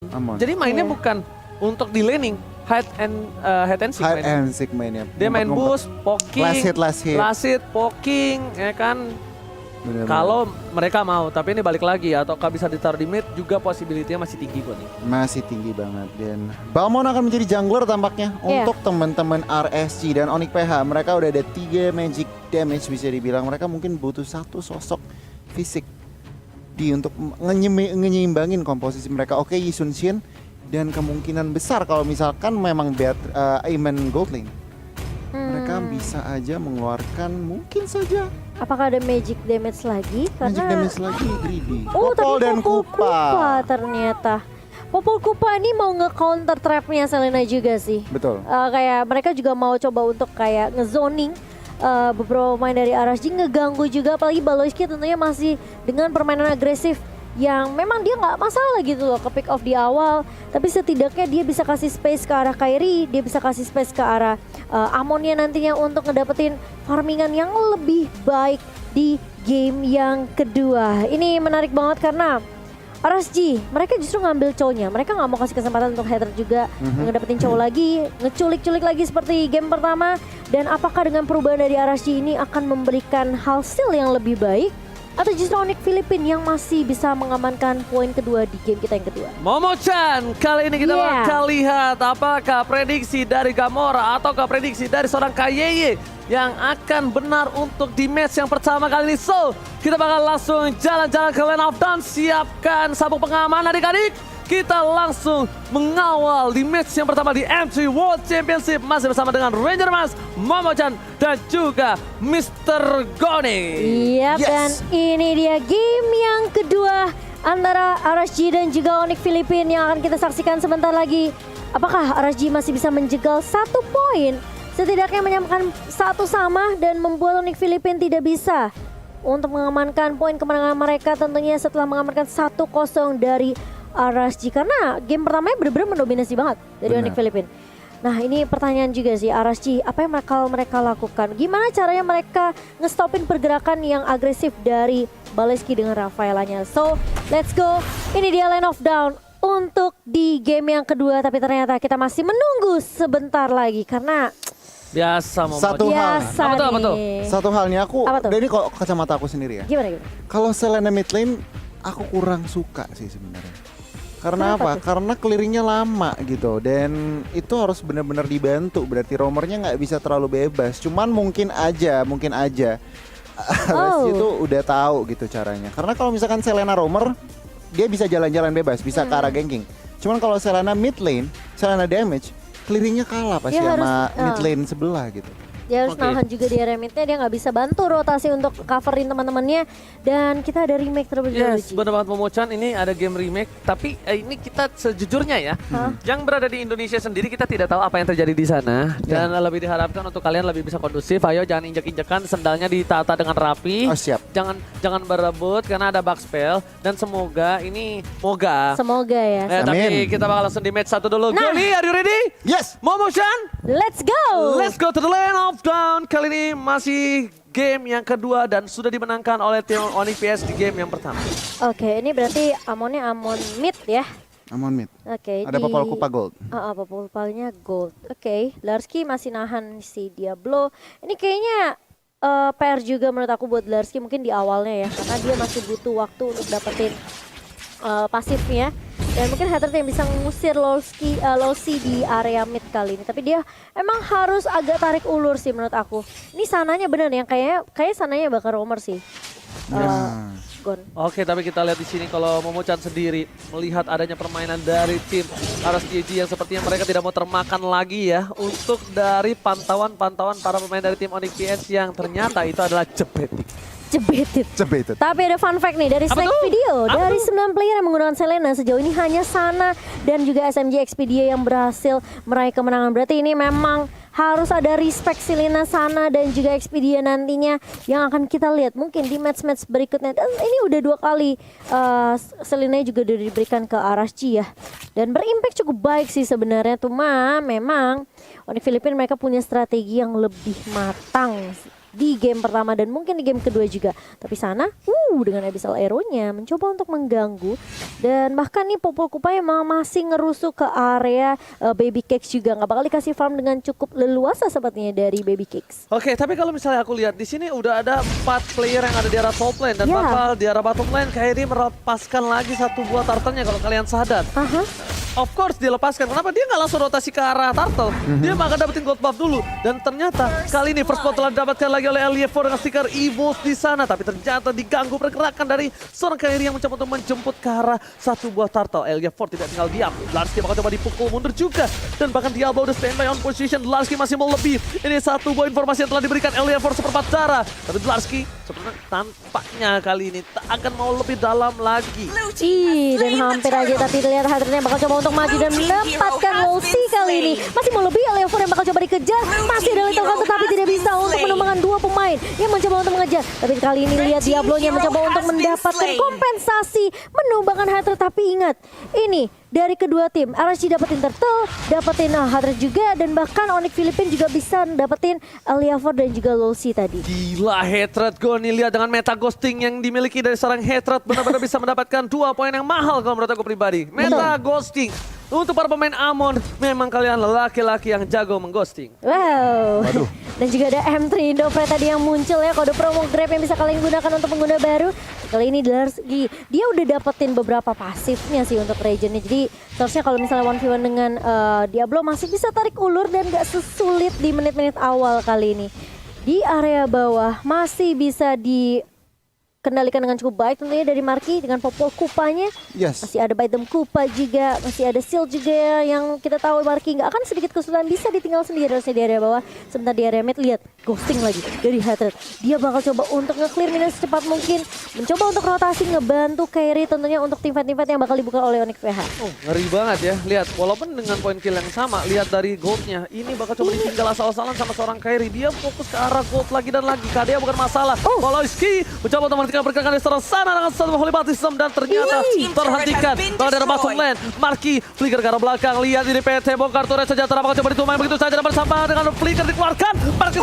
Amon. Jadi mainnya bukan untuk di laning, hide and seek Hide mainnya. and seek mainnya. Dia main Ngumpet-ngumpet. boost, poking, Last hit. last hit, poking, ya kan. Bener-bener. Kalau mereka mau, tapi ini balik lagi ataukah bisa ditaruh di mid juga possibility-nya masih tinggi kok nih. Masih tinggi banget. Dan Balmond akan menjadi jungler tampaknya untuk teman-teman RSG dan Onyx PH. Mereka udah ada 3 magic damage bisa dibilang. Mereka mungkin butuh satu sosok fisik untuk ngenyeimbangin komposisi mereka. Oke, Yi Sun Shin dan kemungkinan besar kalau misalkan memang Aiman gold lane, mereka bisa aja mengeluarkan mungkin saja Apakah ada magic damage lagi? magic damage lagi greedy. Oh, Popol tapi dan Popol Kupa. ternyata. Popol Kupa ini mau nge-counter trapnya Selena juga sih. Betul. Kayak mereka juga mau coba untuk kayak nge-zoning beberapa pemain dari RSG, ngeganggu juga, apalagi Baloyski tentunya masih dengan permainan agresif yang memang dia nggak masalah gitu loh ke pick off di awal, tapi setidaknya dia bisa kasih space ke arah Kairi, dia bisa kasih space ke arah Amonnya nantinya untuk ngedapetin farmingan yang lebih baik di game yang kedua. Ini menarik banget karena RSG, mereka justru ngambil cowoknya. Mereka nggak mau kasih kesempatan untuk hater juga ngedapetin cowok lagi, ngeculik-culik lagi seperti game pertama. Dan apakah dengan perubahan dari RSG ini akan memberikan hasil yang lebih baik? Atau justru Onyx Filipina yang masih bisa mengamankan poin kedua di game kita yang kedua? Momo-chan, kali ini kita Yeah. bakal lihat apakah prediksi dari Gamora ataukah prediksi dari seorang Kayeye yang akan benar untuk di match yang pertama kali ini. So, kita bakal langsung jalan-jalan ke Land of Dawn. Siapkan sabuk pengaman adik-adik. Kita langsung mengawal di match yang pertama di M3 World Championship. Masih bersama dengan Ranger Mas, Momo-chan, dan juga Mr. Goni. Iya, Yes. dan ini dia game yang kedua antara RSG dan juga Onyx Filipina yang akan kita saksikan sebentar lagi. Apakah RSG masih bisa menjegal 1 poin? Setidaknya menyamakan 1 sama dan membuat Onyx Filipina tidak bisa untuk mengamankan poin kemenangan mereka tentunya setelah mengamankan 1-0 dari RSG. Karena game pertamanya benar-benar mendominasi banget dari Benar. Onyx Filipina. Nah, ini pertanyaan juga sih RSG, apa yang mereka lakukan? Gimana caranya mereka ngestopin pergerakan yang agresif dari Baloyski dengan Rafaelanya? So, let's go. Ini dia Land of Dawn untuk di game yang kedua, tapi ternyata kita masih menunggu sebentar lagi karena Biasa Momo. Satu hal. biasa Apa tuh, apa tuh? nih. Satu halnya aku, Apa tuh? dan ini kok kacamata aku sendiri ya. Gimana? Kalau Selena mid lane, aku kurang suka sih sebenarnya. Karena Kenapa apa? tuh? Karena clearingnya lama gitu, dan itu harus benar-benar dibantu. Berarti roamernya nggak bisa terlalu bebas. Cuman mungkin aja RSG itu udah tahu gitu caranya. Karena kalau misalkan Selena roamer, dia bisa jalan-jalan bebas, bisa ke arah ganking. Cuman kalau Selena mid lane, Selena damage, clearingnya kalah pasti Dia sama harus, mid lane sebelah gitu. Dia harus Oke. nahan juga di area midnya, dia nggak bisa bantu rotasi untuk coverin teman-temannya. Dan kita ada remake terlebih dahulu. Yes, Ci. benar banget Momo-chan, ini ada game remake. Tapi ini kita sejujurnya ya, yang berada di Indonesia sendiri kita tidak tahu apa yang terjadi di sana. Dan lebih diharapkan untuk kalian lebih bisa kondusif. Ayo jangan injek-injekan, sendalnya ditata dengan rapi. Oh siap. Jangan berebut karena ada bug spell. Dan semoga Semoga ya. Tapi Amin. kita bakal langsung di match 1 dulu. Nah. Goli, are you ready? Yes. Momo-chan, Let's go. let's go to the Land of Dawn. Kali ini masih game yang kedua dan sudah dimenangkan oleh tim Onyx PS di game yang pertama. Oke, ini berarti Amonnya Amon mid ya. Amon mid. Oke. Ada Popol Kupa gold. Popol Kupanya gold. Oke, Larski masih nahan si Diablo. Ini kayaknya PR juga menurut aku buat Larski mungkin di awalnya ya, karena dia masih butuh waktu untuk dapetin pasifnya. Dan mungkin hater yang bisa mengusir Lowski di area mid kali ini. Tapi dia emang harus agak tarik ulur sih menurut aku. Ini sananya bener yang kayak sananya bakal roamer sih. Gon. Oke, tapi kita lihat di sini kalau Momo-chan sendiri melihat adanya permainan dari tim RSG yang sepertinya mereka tidak mau termakan lagi ya untuk dari pantauan para pemain dari tim Onyx PS yang ternyata itu adalah jebetik. Jebetit. Tapi ada fun fact nih dari Apa Snack tuh? Video. Apa Dari tuh? 9 player yang menggunakan Selena sejauh ini hanya Sana dan juga SMG Expedia yang berhasil meraih kemenangan. Berarti ini memang harus ada respect Selena, Sana dan juga Expedia nantinya yang akan kita lihat mungkin di match-match berikutnya. Dan ini udah 2 kali Selena juga udah diberikan ke RSG ya. Dan berimpact cukup baik sih sebenarnya. Cuma memang Onyx Filipina mereka punya strategi yang lebih matang di game pertama dan mungkin di game kedua juga. Tapi sana, dengan Abyssal Arrow-nya mencoba untuk mengganggu dan bahkan nih Popol Kupa emang masih ngerusuk ke area Baby Cakes juga, nggak bakal dikasih farm dengan cukup leluasa sepertinya dari Baby Cakes. Oke, tapi kalau misalnya aku lihat di sini udah ada 4 player yang ada di arah top lane dan Ya. bakal di arah bottom lane Kairi melepaskan lagi satu buah turtle-nya kalau kalian sadar. Aha. Of course dia lepaskan. Kenapa dia nggak langsung rotasi ke arah turtle? Dia makan dapetin gold buff dulu. Dan ternyata kali ini first blood telah didapatkan lagi oleh Eliafor dengan stiker Evo di sana. Tapi ternyata diganggu pergerakan dari seorang Kairi yang mencoba untuk menjemput ke arah satu buah turtle. Eliafor tidak tinggal diam. Larski bakal coba dipukul mundur juga. Dan bahkan Diablo udah standby on position. Larski masih mau lebih. Ini satu buah informasi yang telah diberikan Eliafor seperempat darah. Tapi Larski sebenarnya tampaknya kali ini tak akan mau lebih dalam lagi. Dan hampir aja tapi terlihat Hadronnya bakal coba untuk maju dan mendapatkan Wolsey kali ini. Masih mau lebih, Eliafor yang bakal coba dikejar. Masih ada Little Gun tetapi tidak bisa untuk menumbangkan dua pemain yang mencoba untuk mengejar. Tapi kali ini lihat Diablo-nya mencoba untuk mendapatkan kompensasi menumbangkan Hadron. Tapi ingat, ini dari kedua tim, RSG dapetin Turtle, dapetin Hadron juga, dan bahkan Onyx Philippines juga bisa dapetin Eliafor dan juga Wolsey tadi. Gila Hatred Goni, lihat dengan meta ghosting yang dimiliki dari seorang Hatred benar-benar bisa mendapatkan 2 poin yang mahal kalau menurut aku pribadi. Meta ghosting. Untuk para pemain Amon, memang kalian laki-laki yang jago mengghosting. Wow. Dan juga ada M3 Indopre tadi yang muncul ya, kode promo Grab yang bisa kalian gunakan untuk pengguna baru. Kali ini dia udah dapetin beberapa pasifnya sih untuk regionnya. Jadi seharusnya kalau misalnya 1v1 dengan Diablo masih bisa tarik ulur dan gak sesulit di menit-menit awal kali ini. Di area bawah masih bisa dikendalikan dengan cukup baik tentunya dari Marky dengan Popol Kupanya. Yes. Masih ada Baitem Kupa juga, masih ada Seal juga yang kita tahu Marky nggak akan sedikit kesulitan bisa ditinggal sendiri harusnya di area bawah. Sebentar di area mid lihat ghosting lagi dari Hatred. Dia bakal coba untuk nge-clear minus secepat mungkin, mencoba untuk rotasi ngebantu Kairi tentunya untuk tim fight yang bakal dibuka oleh Onyx PH. Oh, ngeri banget ya. Lihat, walaupun dengan poin kill yang sama, lihat dari goldnya. Ini bakal coba ditinggal asal-asalan sama seorang Kairi. Dia fokus ke arah gold lagi dan lagi. KDA bukan masalah. Woloski mencoba untuk menghentikan pergerakan di sebelah sana dengan satu holy baptism dan ternyata terhentikan. Kalau dari bottom lane, Marky flicker ke arah belakang. Lihat ini PT bongkar turret sejahtera bakal coba ditumain begitu saja dan bersama dengan flicker dikeluarkan. Marky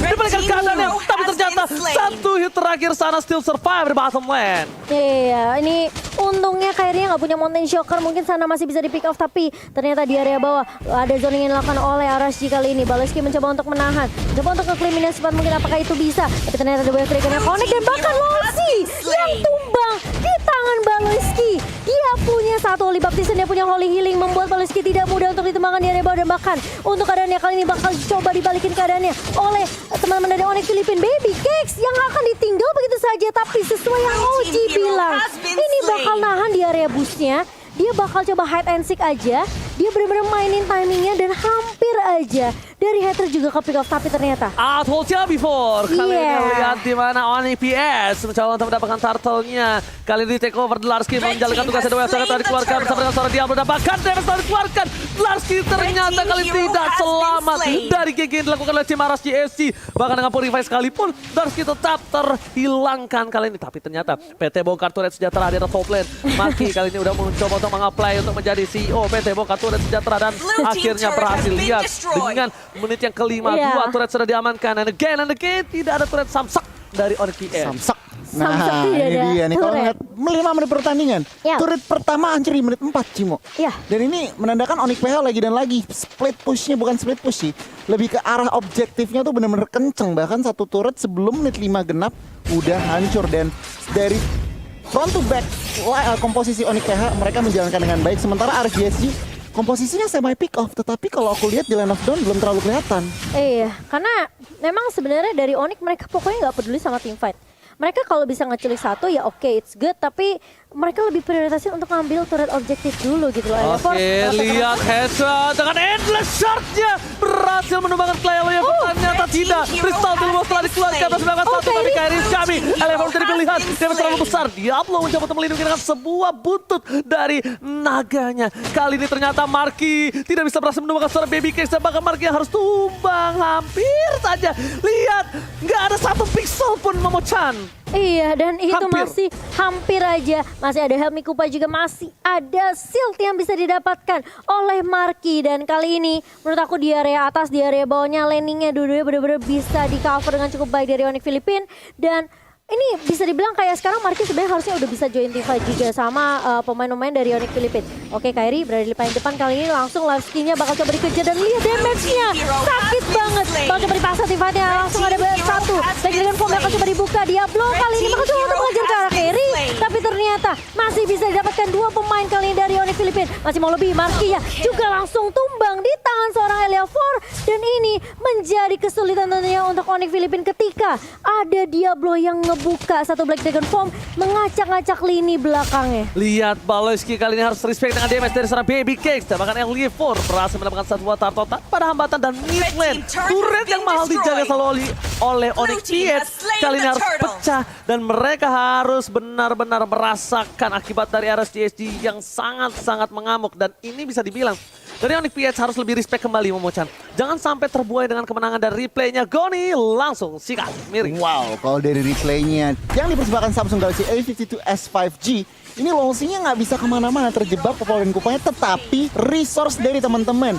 diberikan keadaannya, tapi ternyata satu hit terakhir sana still survive di bottom lane. Iya, ini untungnya Kairi nggak punya Mountain Shocker, mungkin sana masih bisa di pick off, tapi ternyata di area bawah ada zoning yang dilakukan oleh RSG kali ini. Baloski mencoba untuk menahan, mencoba untuk nge-clear cepat mungkin, apakah itu bisa? Tapi ternyata ada banyak trigger yang connect dan bahkan Wolsey yang tumbang di tangan Baloski. Dia punya satu holy baptism, dia punya holy healing, membuat Baloski tidak mudah untuk ditumbangkan di area bawah dan bahkan untuk keadaannya kali ini bakal coba dibalikin keadaannya oleh teman-teman dari Onyx Philippines. Baby Cakes yang akan ditinggal begitu saja, tapi sesuai yang OG bilang, ini bakal nahan di area boostnya. Dia bakal coba hide and seek aja. Dia benar-benar mainin timingnya dan hampir aja dari Hater juga ke pick off, tapi ternyata Told before. Kali ini lihat di mana Onyx PS mencoba untuk mendapatkan turtle-nya. Kali ini take over Larski menjalankan tugasnya dengan sangat telah dikeluarkan bersama dengan seorang Diablo dan bahkan Davis telah dikeluarkan. Larski ternyata kali tidak selamat dari GG yang dilakukan oleh tim RSG FC. Bahkan dengan Purify sekalipun Larski tetap terhilangkan kali ini. Tapi ternyata PT bongkar turret sejahtera di top lane. Marky kali ini udah mencoba untuk mengapply untuk menjadi CEO PT bongkar turret sejahtera dan akhirnya berhasil. Lihat dengan menit yang kelima, dua turret sudah diamankan. And again tidak ada turret Samsak dari Onyx PS. Samsak. Samsak Nah, tidak ini ada dia nih kalau turret. ngeliat 5 menit pertandingan. Ya. Turret pertama hancur di menit 4, Cimo. Ya. Dan ini menandakan Onyx PH lagi dan lagi split pushnya bukan split push sih. Lebih ke arah objektifnya tuh bener-bener kenceng. Bahkan satu turret sebelum menit 5 genap udah hancur. Dan dari front to back komposisi Onyx PH mereka menjalankan dengan baik. Sementara RGSG komposisinya semi pick off, tetapi kalau aku lihat di line of down belum terlalu kelihatan. Iya, karena memang sebenarnya dari Onyx mereka pokoknya nggak peduli sama team fight. Mereka kalau bisa ngeculik satu ya oke, it's good, tapi mereka lebih prioritasin untuk ngambil turret objektif dulu gitu loh. Oke, lihat headshot dengan endless shot-nya berhasil menumbangkan Cleo yang ternyata tidak. Crystal dulu setelah dikeluarkan atas belakang satu, tapi Kairi kami Eleven menjadi pilihan. Dia terlalu besar, Diablo mencoba untuk melindungi dengan sebuah buntut dari naganya. Kali ini ternyata Marky tidak bisa berhasil menumbangkan suara Baby Cakes dan bahkan Marky harus tumbang hampir saja. Lihat, nggak ada satu pixel pun Momo-chan. Iya, dan itu Hampir. masih hampir aja. Masih ada Helmi Kupa juga, masih ada shield yang bisa didapatkan oleh Marky. Dan kali ini menurut aku di area atas, di area bawahnya landingnya dua-duanya benar-benar bisa di cover dengan cukup baik dari Onyx Filipin. Dan ini bisa dibilang kayak sekarang Marky sebenarnya harusnya udah bisa join team fight juga sama pemain-pemain dari Onyx Filipin. Oke, Kairi berada di paling depan kali ini, langsung live skill-nya bakal coba dikejar dan lihat damage-nya. Sakit banget. Bakal coba dipasang team fight-nya, langsung ada satu. Back dengan form bakal coba dibuka. Diablo kali ini bakal coba untuk mengejar ke arah Kairi. Tapi ternyata masih bisa didapatkan dua pemain kali ini dari Onyx Filipin. Masih mau lebih, Marky ya juga langsung tumbang di tangan seorang Eliafor. Dan ini menjadi kesulitan tentunya untuk Onyx Filipin ketika ada Diablo yang buka satu Black Dragon Form mengacak-ngacak lini belakangnya. Lihat Baloyski kali ini harus respect dengan damage dari seorang Baby Cakes. Dan bahkan Eliafor berhasil mendapatkan satu water total pada hambatan dan mid lane. Turret yang mahal dijaga selalu oleh Onyx PH kali ini harus pecah. Dan mereka harus benar-benar merasakan akibat dari RSGSG yang sangat-sangat mengamuk. Dan ini bisa dibilang dari Onyx PH harus lebih respect kembali Momochan. Jangan sampai terbuai dengan kemenangan dan replaynya. Goni langsung sikat miring. Wow, kalau dari replaynya yang dipersembahkan Samsung Galaxy A52 S5G, ini launchingnya nggak bisa kemana-mana, terjebak pepolen kupanya, tetapi resource dari teman-teman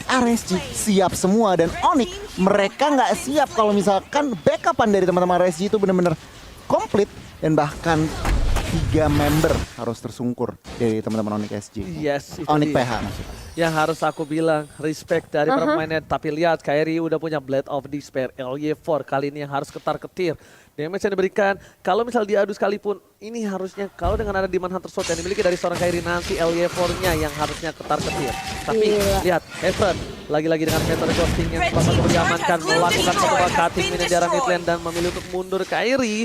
RSG siap semua. Dan Onyx mereka nggak siap kalau misalkan backupan dari teman-teman RSG itu benar-benar komplit. Dan bahkan 3 member harus tersungkur dari teman-teman Onyx SG. Yes, itu Onyx dia. PH maksudnya. Yang harus aku bilang respect dari para pemainnya. Tapi lihat Kairi udah punya Blade of Despair. LY4 kali ini yang harus ketar-ketir. Damage yang diberikan, kalau misal diadu sekalipun, ini harusnya kalau dengan ada Demon Hunter Sword yang dimiliki dari seorang Kairi nanti LY4-nya yang harusnya ketar-ketir. Tapi lihat, Heaven lagi-lagi dengan metode ghosting yang bakal diamankan, melakukan satu cutting minion di arah mid lane dan memilih untuk mundur. Kairi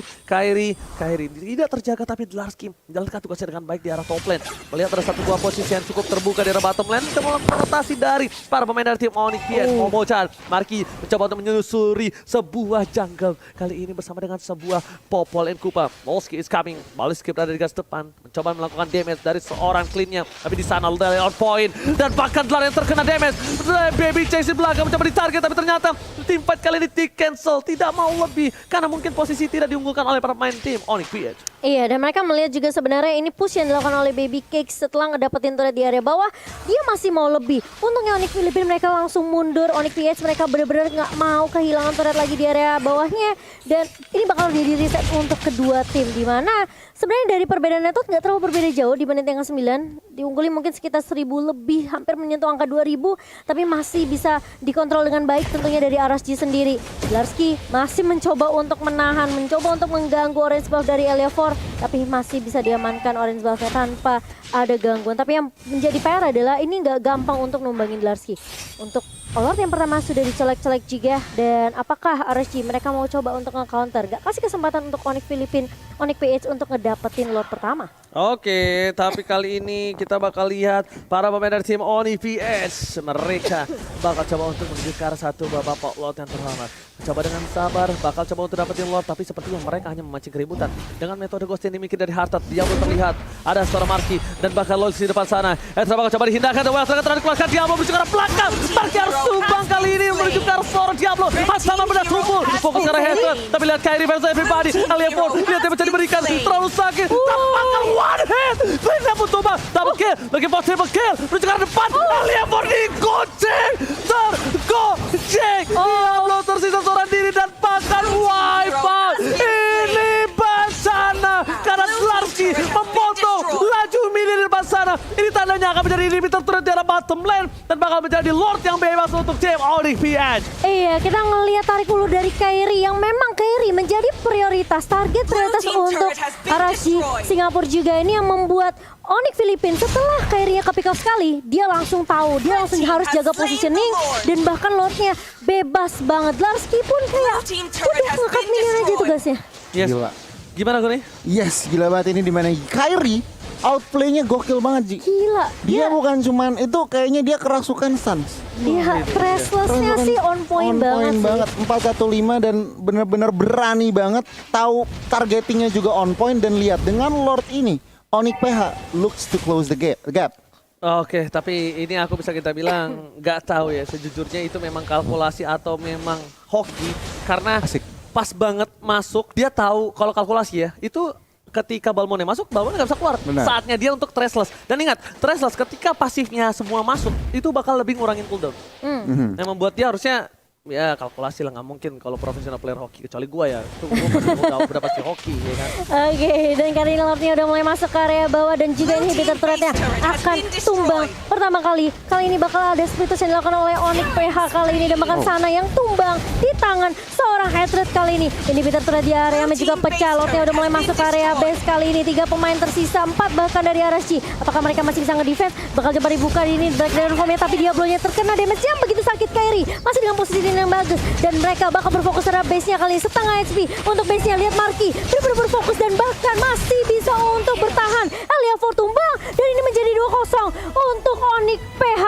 tidak terjaga, tapi Dlarsky menjalankan tugasnya dengan baik di arah top lane. Melihat ada satu buah posisi yang cukup terbuka di arah bottom lane, kita melakukan rotasi dari para pemain dari tim Onyx PH. Momochan, Marky mencoba untuk menyusuri sebuah jungle kali ini bersama dengan sebuah Popol and Kupa. Molski is coming. Baloyski berada di garis depan, mencoba melakukan damage dari seorang clean-nya, tapi di sana dari on point dan bahkan Dlar yang terkena damage. Baby Chase di belakang mencoba ditarget, tapi ternyata tim fight kali ini di-cancel, tidak mau lebih karena mungkin posisi tidak diunggulkan oleh para pemain tim Onyx PH. Iya, dan mereka melihat juga sebenarnya ini push yang dilakukan oleh Baby Cake setelah ngedapetin turret di area bawah, dia masih mau lebih. Untungnya Onyx Filipin mereka langsung mundur, Onyx PH mereka benar-benar nggak mau kehilangan turret lagi di area bawahnya, dan ini bakal jadi reset untuk kedua tim, di mana sebenarnya dari perbedaan network nggak terlalu berbeda jauh di menit yang ke-9, diungguli mungkin sekitar 1000 lebih, hampir menyentuh angka 2000, tapi masih bisa dikontrol dengan baik tentunya dari RSG sendiri. Dlarsky masih mencoba untuk menahan, mencoba untuk mengganggu orange buff dari Eliafor, tapi masih bisa diamankan orange buff-nya tanpa ada gangguan. Tapi yang menjadi PR adalah ini nggak gampang untuk numbangin Dlarsky. Untuk Lord yang pertama sudah dicolek-colek juga, dan apakah RSG mereka mau coba untuk nge-counter? Gak kasih kesempatan untuk Onyx Filipin, Onyx PH untuk ngedapetin Lord pertama. Oke, tapi kali ini kita bakal lihat para pemain dari tim Onyx PH. Mereka bakal coba untuk menuju ke arah satu bapak Lord yang terhormat. Coba dengan sabar, bakal coba untuk dapetin Lord, tapi sepertinya mereka hanya memancing keributan. Dengan metode ghost yang dimiliki dari Hartat, dia belum terlihat. Ada seorang Marky dan bahkan Lord di depan sana. Ezra bakal coba dihindarkan, dan Wells terakhir dikeluarkan Diablo menuju ke arah belakang. Marky harus tumbang kali ini menuju ke arah seorang Diablo. Sama benar tumpul, fokus ke arah Heaven. Tapi lihat Kairi versus everybody. Eliafor, lihat dia bisa diberikan, terlalu sakit. Tampakkan one hit. Mereka pun tumbang, double kill, lagi for triple kill. Menuju ke arah depan, Eliafor digoceng. Tergoceng. Diablo tersisa seorang diri dan bahkan wipe out. Ini bencana karena Dlarsky memotong laju mini di depan sana. Ini tandanya akan menjadi inhibitor turret di arah bottom lane dan bakal menjadi Lord yang bebas untuk tim Onyx PH. Iya, kita ngelihat tarik ulur dari Kairi yang memang Kairi menjadi prioritas, target prioritas untuk RSG Singapura juga. Ini yang membuat Onyx Filipin setelah Kairi-nya ke pick up sekali, dia langsung tahu, dia langsung harus jaga positioning dan bahkan Lordnya bebas banget. Dlarsky pun kayak udah ngekat minion aja tugasnya. Yes. Gila. Gimana gue nih? Yes, gila banget ini dimana Kairi outplaynya gokil banget Ji. Gila. Dia bukan cuman itu, kayaknya dia kerasukan Suns. Dia restlessnya sih on point banget sih. 415 dan benar-benar berani banget, tahu targetingnya juga on point. Dan lihat dengan Lord ini Onyx PH looks to close the gap. Oke, tapi ini aku bisa kita bilang nggak tahu ya, sejujurnya itu memang kalkulasi atau memang hoki karena Asik. pas banget masuk, dia tahu kalau kalkulasi ya, itu ketika Balmond masuk, Balmond nggak bisa keluar. Benar. Saatnya dia untuk Thrashless. Dan ingat, Thrashless ketika pasifnya semua masuk, itu bakal lebih ngurangin cooldown. Yang membuat dia harusnya ya kalkulasi lah, nggak mungkin kalau profesional player hoki, kecuali gua ya. Itu gua masih tahu berapa sih hoki ya kan. Oke, dan kali ini Lordnya udah mulai masuk ke area bawah dan juga inhibitor turretnya akan tumbang pertama kali. Kali ini bakal ada splitus yang dilakukan oleh Onyx PH kali ini dan bahkan sana yang tumbang di tangan seorang Hatred kali ini. Inhibitor turret di area juga pecah. Lordnya udah mulai masuk ke area base kali ini. 3 pemain tersisa, 4 bahkan dari RSG. Apakah mereka masih bisa nge-defense? Bakal coba dibuka ini Black Dragon Form-nya, tapi Diablo-nya terkena damage yang begitu sakit. Kairi masih dengan posisi yang bagus dan mereka bakal berfokus terhadap base-nya kali ini. Setengah HP untuk base-nya. Lihat Marky benar-benar berfokus dan bahkan masih bisa untuk bertahan. Elia 4 tumbang dan ini menjadi 2-0 untuk Onyx PH.